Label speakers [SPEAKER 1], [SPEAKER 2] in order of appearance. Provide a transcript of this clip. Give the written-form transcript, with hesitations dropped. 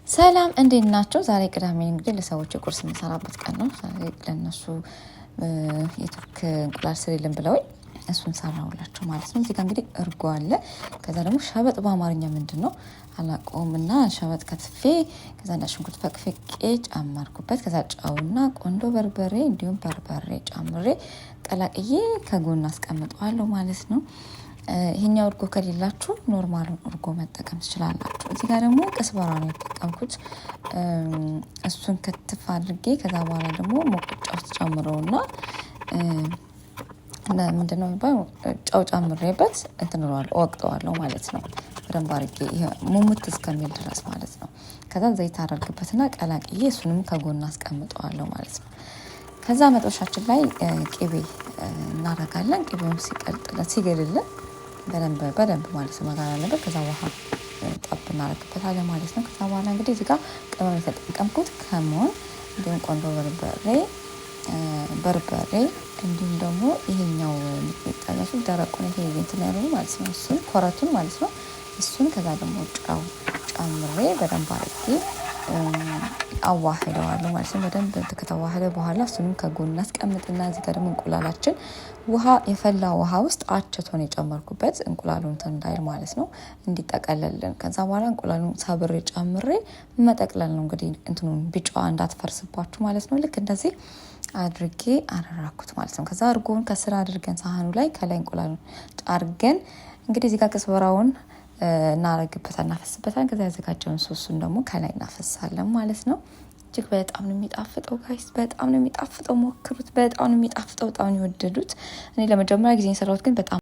[SPEAKER 1] ሰላም እንዴት ናቸው? ዛሬ ቅዳሜ እንግዲህ ለሰዎች ቁርስ የምሰራበት ቀን ነው። ዛሬ ለነሱ የቱርክ እንቁላል ስሪልን ብለውኝ እሱን ሰራሁላቸው ማለት ነው። እዚህ ጋር እንግዲህ እርጎ አለ። ከዛ ደግሞ ሸበጥ በአማርኛ ምንድን ነው አላውቀውም። እና ሸበጥ ከትፌ ከዛ እንዳ ሽንኩርት ፈቅፍቄ ጨመርኩበት። ከዛ ጨውና ቆንዶ በርበሬ እንዲሁም በርበሬ ጨምሬ ቀላቅዬ ከጎን አስቀምጠዋለሁ ማለት ነው። ይሄኛው እርጎ ከሌላችሁ ኖርማሉን እርጎ መጠቀም ትችላላችሁ። እዚህ ጋር ደግሞ ቅስበራ ነው የተጠቀምኩት። እሱን ክትፍ አድርጌ ከዛ በኋላ ደግሞ ሞቅጫ ውስጥ ጨምረውና ምንድነው የሚባለው ጨው ጨምሬበት እንትን እለዋለሁ እወቅጠዋለሁ ማለት ነው። በደንብ አድርጌ ይሄ ሙሙት እስከሚል ድረስ ማለት ነው። ከዛ ዘይት አደርግበትና ቀላቅዬ እሱንም ከጎን አስቀምጠዋለሁ ማለት ነው። ከዛ መጥበሻችን ላይ ቅቤ እናደርጋለን። ቅቤውን ሲገልልን በደንብ ማለት ነው መጋል አለበት። ከዛ ውሃ ጠብ እናደርግበታለን ማለት ነው። ከዛ በኋላ እንግዲህ እዚህ ጋር ቅመም የተጠቀምኩት ከሞን እንዲሁም ቆንጆ በርበሬ እንዲሁም ደግሞ ይሄኛው የሚጠቀሱ ደረቁን ይሄ እንትን ያለው ማለት ነው። እሱን ኮረቱን ማለት ነው። እሱን ከዛ ደግሞ ጨው ጨምሬ በደንብ አድርጌ አዋህደዋለሁ ማለት ነው። በደንብ ከተዋህደ በኋላ እሱንም ከጎን አስቀምጥና እዚህ ጋር ደግሞ እንቁላላችን የፈላ ውሃ ውስጥ አቸቶን የጨመርኩበት እንቁላሉን እንትን እንዳይል ማለት ነው እንዲጠቀለልን። ከዛ በኋላ እንቁላሉን ሰብሬ ጨምሬ መጠቅለል ነው እንግዲህ እንትኑን ቢጫዋ እንዳትፈርስባችሁ ማለት ነው። ልክ እንደዚህ አድርጌ አደረኩት ማለት ነው። ከዛ እርጎውን ከስር አድርገን ሳህኑ ላይ ከላይ እንቁላሉን አድርገን እንግዲህ እዚህ ጋር ቅስበራውን እናፈስበታለን። ከዛ ያዘጋጀውን ሶሱን ደግሞ ከላይ እናፈሳለን ማለት ነው። እጅግ በጣም ነው የሚጣፍጠው ጋይስ፣ በጣም ነው የሚጣፍጠው። ሞክሩት፣ በጣም ነው የሚጣፍጠው። በጣም ነው የወደዱት። እኔ ለመጀመሪያ ጊዜ የሰራሁት ግን በጣም